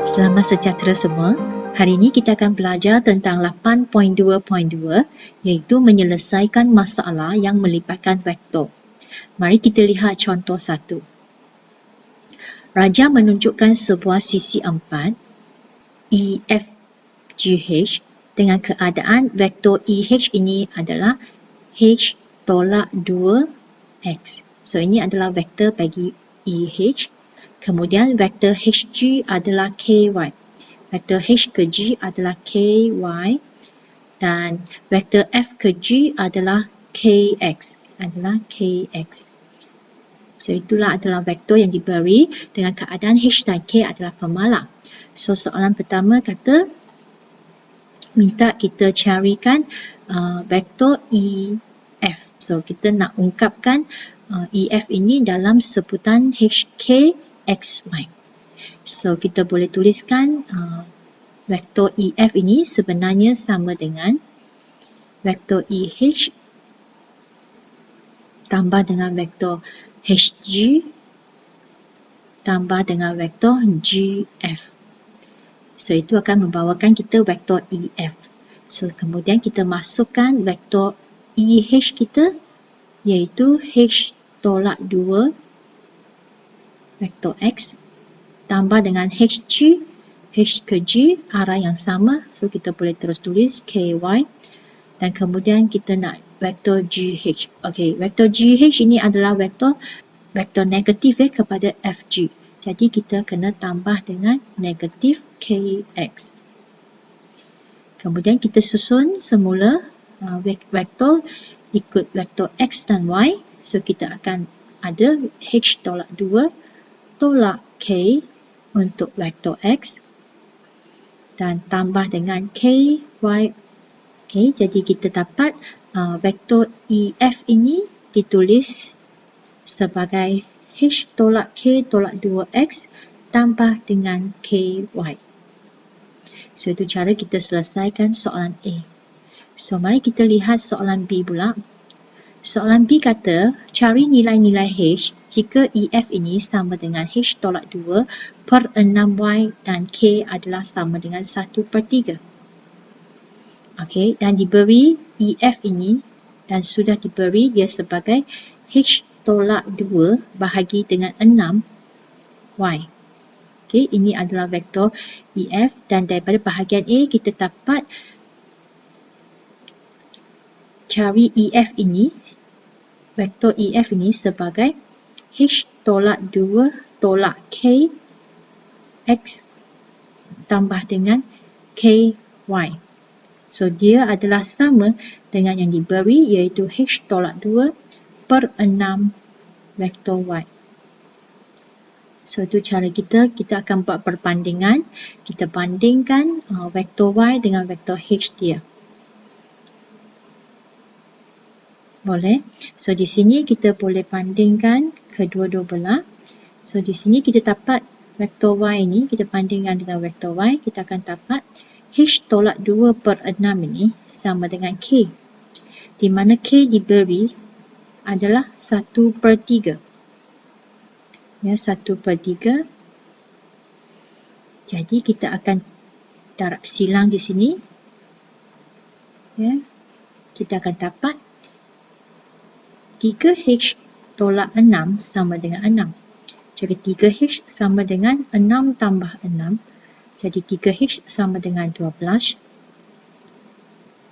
Selamat sejahtera semua. Hari ini kita akan belajar tentang 8.2.2 iaitu menyelesaikan masalah yang melibatkan vektor. Mari kita lihat contoh 1. Raja menunjukkan sebuah sisi 4 EFGH dengan keadaan vektor EH ini adalah H tolak 2X. So ini adalah vektor bagi EH. Kemudian vektor HG adalah KY. Vektor H ke G adalah KY. Dan vektor F ke G adalah KX. So itulah adalah vektor yang diberi dengan keadaan H dan K adalah pemalang. So soalan pertama kata minta kita carikan vektor EF. So kita nak ungkapkan EF ini dalam sebutan HK XY. So kita boleh tuliskan vektor EF ini sebenarnya sama dengan vektor EH tambah dengan vektor HG tambah dengan vektor GF. So itu akan membawakan kita vektor EF. So kemudian kita masukkan vektor EH kita iaitu H tolak 2 vektor X tambah dengan HG, H ke G arah yang sama. So kita boleh terus tulis KY dan kemudian kita nak vektor GH. Okey, vektor GH ini adalah vektor negatif kepada FG. Jadi kita kena tambah dengan negatif KX. Kemudian kita susun semula vektor ikut vektor X dan Y. So kita akan ada H tolak 2 tolak K untuk vektor X dan tambah dengan KY. Okay, jadi kita dapat vektor EF ini ditulis sebagai H tolak K tolak 2X tambah dengan KY. So itu cara kita selesaikan soalan A. So mari kita lihat soalan B pula. Soalan B kata cari nilai-nilai H jika EF ini sama dengan H tolak 2 per 6Y dan K adalah sama dengan 1/3. Okey, dan diberi EF ini dan sudah diberi dia sebagai H tolak 2 bahagi dengan 6Y. Okey, ini adalah vektor EF dan daripada bahagian A kita dapat cari EF ini, vektor EF ini sebagai H tolak 2 tolak K X tambah dengan KY. So dia adalah sama dengan yang diberi iaitu H tolak 2 per 6 vektor Y. So itu cara kita akan buat perbandingan. Kita bandingkan vektor Y dengan vektor H dia. Boleh. So di sini kita boleh bandingkan kedua-dua belah. So di sini kita dapat vektor Y ini, kita bandingkan dengan vektor Y, kita akan dapat H tolak 2 per 6 ini sama dengan K. Di mana K diberi adalah 1/3. Ya, 1/3. Jadi kita akan darab silang di sini. Ya, kita akan dapat 3H tolak 6 sama dengan 6. Jadi 3H sama dengan 6 tambah 6. Jadi 3H sama dengan 12.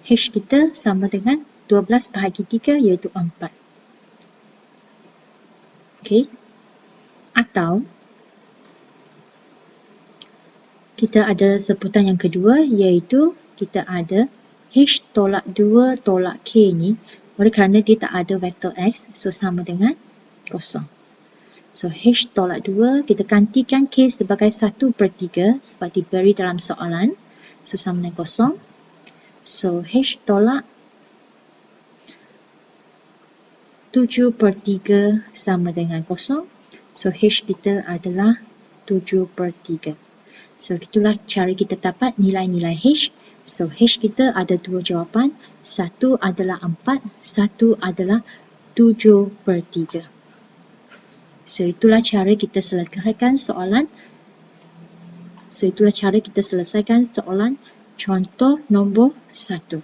H kita sama dengan 12 bahagi 3 iaitu 4. Okey. Atau kita ada sebutan yang kedua iaitu kita ada H tolak 2 tolak K ni. Oleh kerana dia tak ada vektor X, so sama dengan kosong. So H tolak 2, kita gantikan K sebagai 1/3 sebab diberi dalam soalan. So sama dengan kosong. So H tolak 7/3 sama dengan kosong. So H kita adalah 7/3. So itulah cara kita dapat nilai-nilai H. So H kita ada dua jawapan. Satu adalah 4, satu adalah 7/3. So itulah cara kita selesaikan soalan So itulah cara kita selesaikan soalan contoh nombor 1.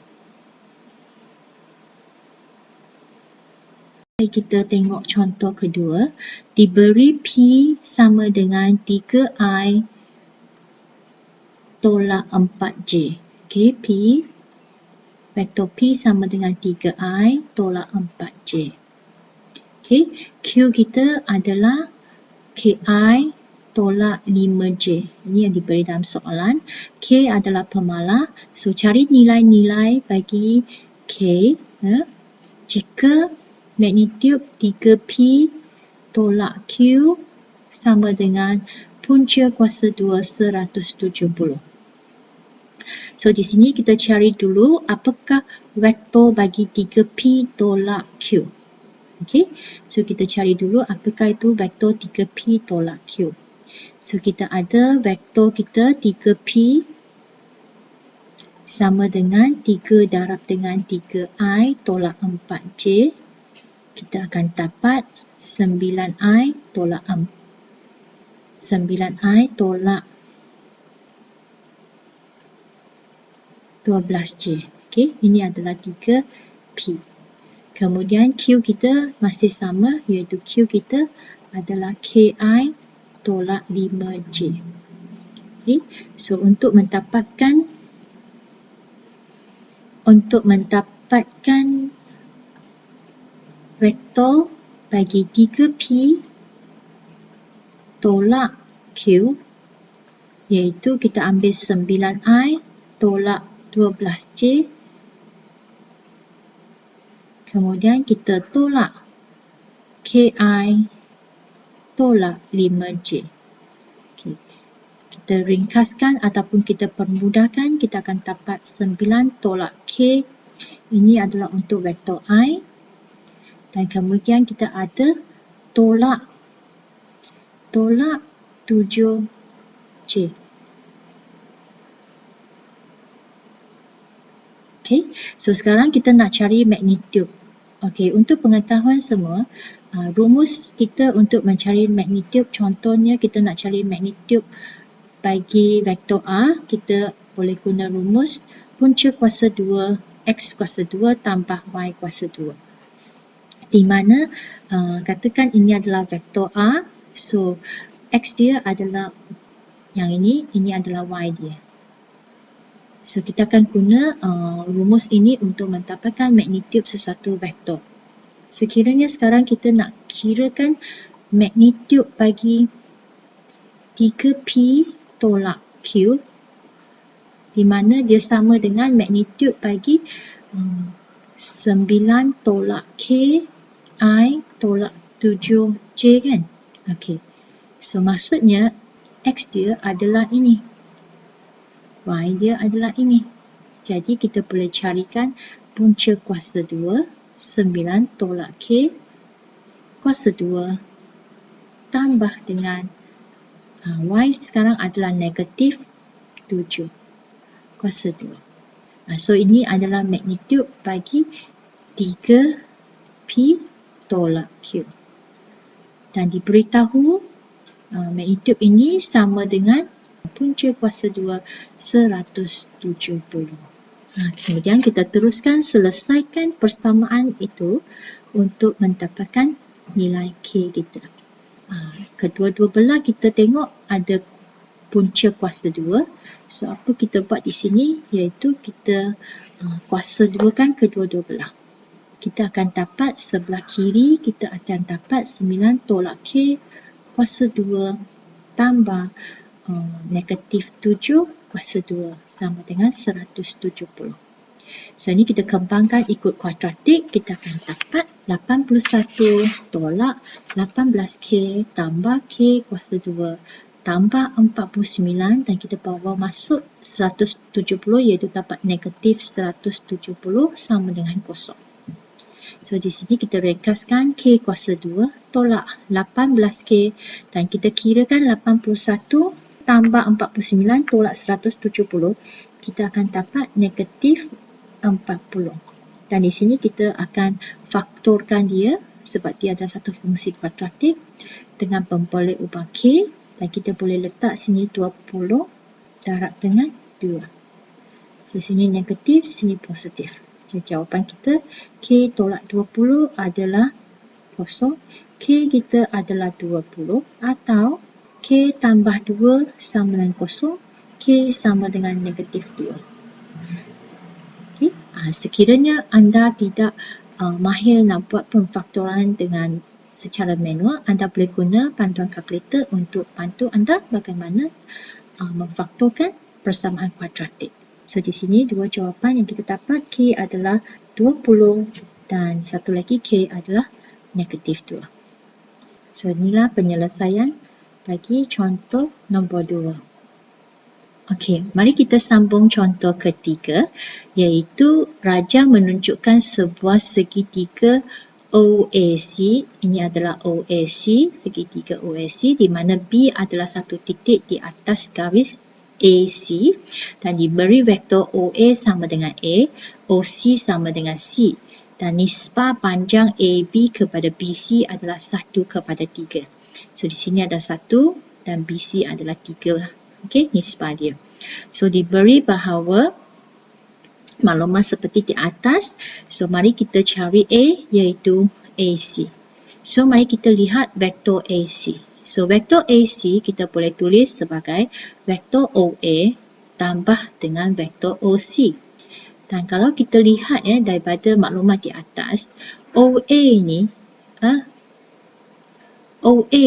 Mari kita tengok contoh kedua. Diberi P sama dengan 3I tolak 4J. Okey, P. Vektor P sama dengan 3I tolak 4J. Okey, Q kita adalah KI tolak 5J. Ini yang diberi dalam soalan. K adalah pemalas. So, cari nilai-nilai bagi K. Jika magnitude 3P tolak Q sama dengan punca kuasa 2 170. So, di sini kita cari dulu apakah vektor bagi 3P tolak Q. Okey, so kita cari dulu apakah itu vektor 3P tolak Q. So, kita ada vektor kita 3P sama dengan 3 darab dengan 3I tolak 4J. Kita akan dapat 9I tolak 9I tolak 12J. Okey, ini adalah 3P. Kemudian Q kita masih sama, iaitu Q kita adalah KI tolak 5J. Okay. So, untuk mendapatkan vektor bagi 3P tolak Q, iaitu kita ambil 9I tolak 12J. Kemudian kita tolak KI tolak 5J. Okay. Kita ringkaskan ataupun kita permudahkan, kita akan dapat 9 tolak K. Ini adalah untuk vektor I. Dan kemudian kita ada tolak 7J. Okay. So, sekarang kita nak cari magnitude. Okay, untuk pengetahuan semua, rumus kita untuk mencari magnitude, contohnya kita nak cari magnitude bagi vektor A, kita boleh guna rumus punca kuasa 2 X kuasa 2 tambah Y kuasa 2. Di mana katakan ini adalah vektor A, so X dia adalah yang ini adalah Y dia. So, kita akan guna rumus ini untuk mendapatkan magnitude sesuatu vektor. Sekiranya sekarang kita nak kirakan magnitude bagi 3P tolak Q, di mana dia sama dengan magnitude bagi 9 tolak K, I tolak 7J kan? Okay. So, maksudnya X dia adalah ini. Y dia adalah ini. Jadi, kita boleh carikan punca kuasa 2, 9 tolak K, kuasa 2, tambah dengan Y sekarang adalah negatif 7, kuasa 2. So, ini adalah magnitude bagi 3P tolak Q. Dan diberitahu magnitude ini sama dengan punca kuasa 2 170. Kemudian kita teruskan selesaikan persamaan itu untuk mendapatkan nilai K kita. Kedua-dua belah kita tengok ada punca kuasa 2. So, apa kita buat di sini? Iaitu kita kuasa 2 kan kedua-dua belah. Kita akan dapat sebelah kiri, kita akan dapat 9 tolak K kuasa 2 tambah negatif 7 kuasa 2 sama dengan 170. So, ini kita kembangkan ikut kuadratik, kita akan dapat 81 tolak 18K tambah K kuasa 2 tambah 49 dan kita bawa masuk 170 iaitu dapat negatif 170 sama dengan kosong. So, di sini kita ringkaskan K kuasa 2 tolak 18K dan kita kirakan 81 tambah 49 tolak 170, kita akan dapat negatif 40. Dan di sini kita akan faktorkan dia sebab dia adalah satu fungsi kuadratik dengan pemboleh ubah K. Dan kita boleh letak sini 20 darab dengan 2. So, sini negatif, sini positif. Jadi, jawapan kita K tolak 20 adalah kosong. K kita adalah 20 atau K tambah 2 sama dengan kosong. K sama dengan negatif 2. Okay. Sekiranya anda tidak mahir nak buat pemfaktoran dengan secara manual, anda boleh guna panduan kalkulator untuk bantu anda bagaimana memfaktorkan persamaan kuadratik. So, di sini dua jawapan yang kita dapat, K adalah 20 dan satu lagi K adalah negatif 2. So, inilah penyelesaian bagi contoh nombor 2. Okey, mari kita sambung contoh ketiga, iaitu Raja menunjukkan sebuah segitiga OAC. Ini adalah OAC, segitiga OAC, di mana B adalah satu titik di atas garis AC dan diberi vektor OA sama dengan A, OC sama dengan C dan nisbah panjang AB kepada BC adalah 1 kepada 3. So, di sini ada 1 dan BC adalah 3. Okey, nisbah dia. So, diberi bahawa maklumat seperti di atas. So, mari kita cari A, iaitu AC. So, mari kita lihat vektor AC. So, vektor AC kita boleh tulis sebagai vektor OA tambah dengan vektor OC. Dan kalau kita lihat daripada maklumat di atas, OA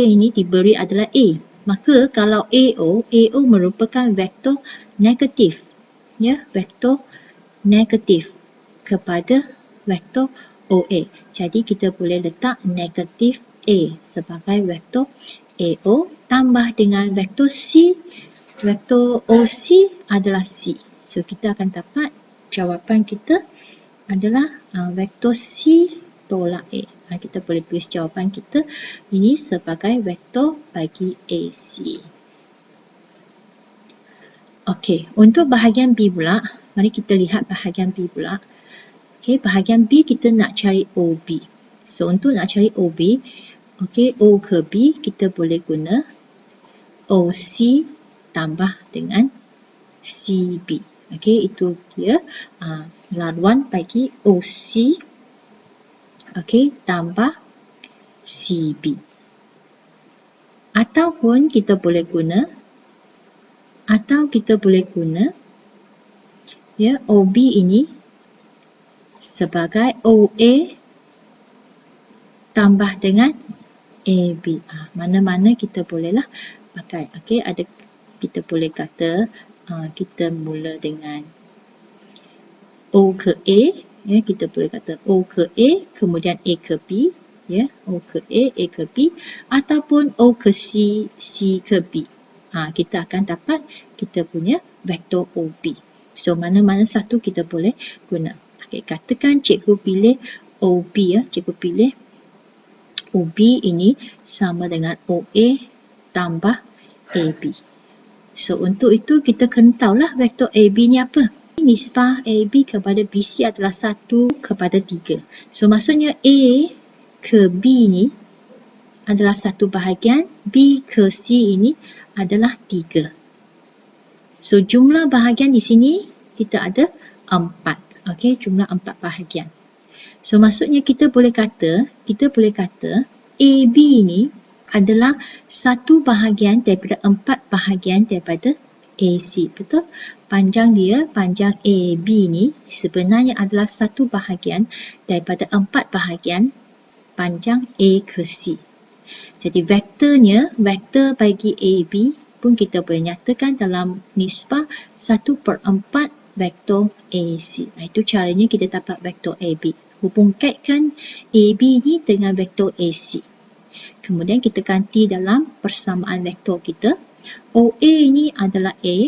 ini diberi adalah A. Maka kalau AO merupakan vektor negatif. Vektor negatif kepada vektor OA. Jadi kita boleh letak negatif A sebagai vektor AO tambah dengan vektor C. Vektor OC adalah C. So, kita akan dapat jawapan kita adalah vektor C tolak A. Kita boleh tulis jawapan kita ini sebagai vektor bagi AC. Okey, untuk bahagian B pula, mari kita lihat bahagian B pula. Okey, bahagian B kita nak cari OB. So, untuk nak cari OB, okey, O ke B, kita boleh guna OC tambah dengan CB. Okey, itu dia laluan bagi OC, okey, tambah CB. Ataupun kita boleh guna OB ini sebagai OA tambah dengan AB. Mana-mana kita bolehlah pakai. Okey, kita boleh kata kita mula dengan O ke A, kita boleh kata O ke A, kemudian A ke B, O ke A ke B, ataupun O ke C, C ke B. Kita akan dapat kita punya vektor OB. So, mana-mana satu kita boleh guna. Okay, katakan cikgu pilih OB, cikgu pilih OB ini sama dengan OA tambah AB. So, untuk itu kita kena tahulah vektor AB ni apa. Nisbah AB kepada BC adalah 1 kepada 3. So, maksudnya A ke B ni adalah satu bahagian, B ke C ini adalah 3. So, jumlah bahagian di sini kita ada 4. Okey, jumlah 4 bahagian. So, maksudnya kita boleh kata AB ni adalah satu bahagian daripada 4 bahagian daripada AC. Betul? Panjang AB ni sebenarnya adalah satu bahagian daripada 4 bahagian panjang A ke C. Jadi vektor bagi AB pun kita boleh nyatakan dalam nisbah 1/4 vektor AC. Itu caranya kita dapat vektor AB. Hubung kaitkan AB ni dengan vektor AC. Kemudian kita ganti dalam persamaan vektor kita. OA ni adalah A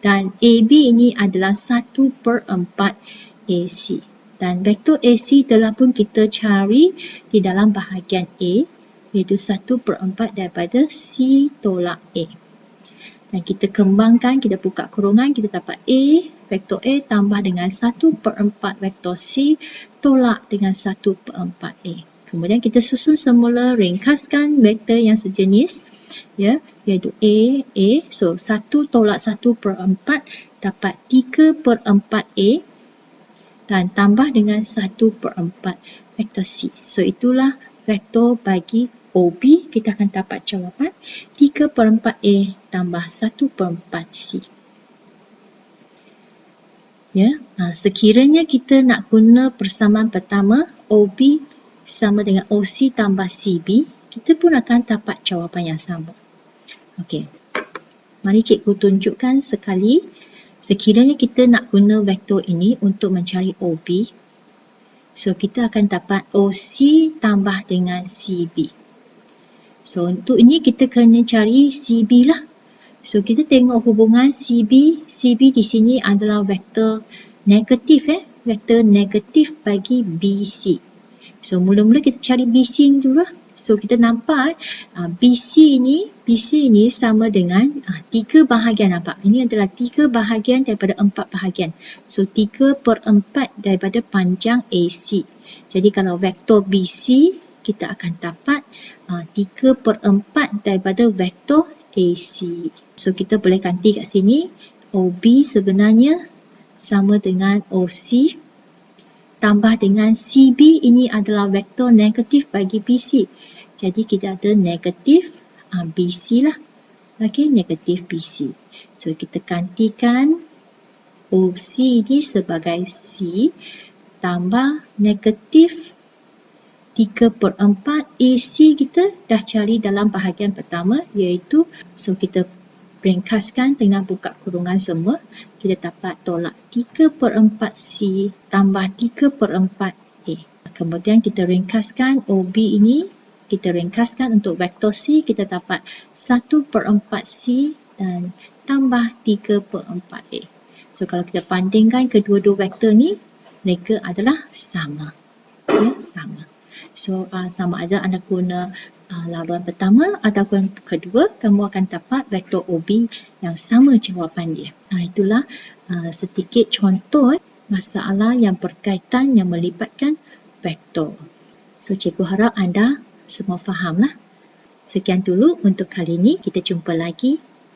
dan AB ini adalah 1/4 AC. Dan vektor AC telah pun kita cari di dalam bahagian A, iaitu 1/4 daripada C tolak A. Dan kita kembangkan, kita buka kurungan, kita dapat A, vektor A tambah dengan 1/4 vektor C tolak dengan 1/4 A. Kemudian kita susun semula, ringkaskan vektor yang sejenis, iaitu A. So 1 tolak 1/4 dapat 3/4 A dan tambah dengan 1/4 vektor C. So itulah vektor bagi OB. Kita akan dapat jawapan 3/4A tambah 1/4 C. Ya, sekiranya kita nak guna persamaan pertama OB sama dengan OC tambah CB, kita pun akan dapat jawapan yang sama. Okey. Mari cikgu tunjukkan sekali. Sekiranya kita nak guna vektor ini untuk mencari OB, so kita akan dapat OC tambah dengan CB. So untuk ini kita kena cari CB lah. So kita tengok hubungan CB. CB di sini adalah vektor negatif, vektor negatif bagi BC. So mula-mula kita cari BC dulu lah. So kita nampak BC ini sama dengan 3 bahagian, nampak? Ini adalah 3 bahagian daripada 4 bahagian. So 3/4 daripada panjang AC. Jadi kalau vektor BC kita akan dapat 3/4 daripada vektor AC. So kita boleh ganti kat sini. OB sebenarnya sama dengan OC tambah dengan CB, ini adalah vektor negatif bagi BC. Jadi kita ada negatif BC lah. Okey, negatif BC. So kita gantikan OC ini sebagai C tambah negatif 3/4 AC kita dah cari dalam bahagian pertama, iaitu so kita ringkaskan dengan buka kurungan semua, kita dapat tolak 3/4C tambah 3/4A. Kemudian kita ringkaskan OB ini, kita ringkaskan untuk vektor C, kita dapat 1/4C dan tambah 3/4A. So kalau kita bandingkan kedua-dua vektor ni, mereka adalah sama. Okay, sama. So sama ada anda guna laluan pertama ataupun kedua, kamu akan dapat vektor OB yang sama jawapan dia. Itulah sedikit contoh masalah yang berkaitan yang melibatkan vektor. So cikgu harap anda semua fahamlah. Sekian dulu untuk kali ini, kita jumpa lagi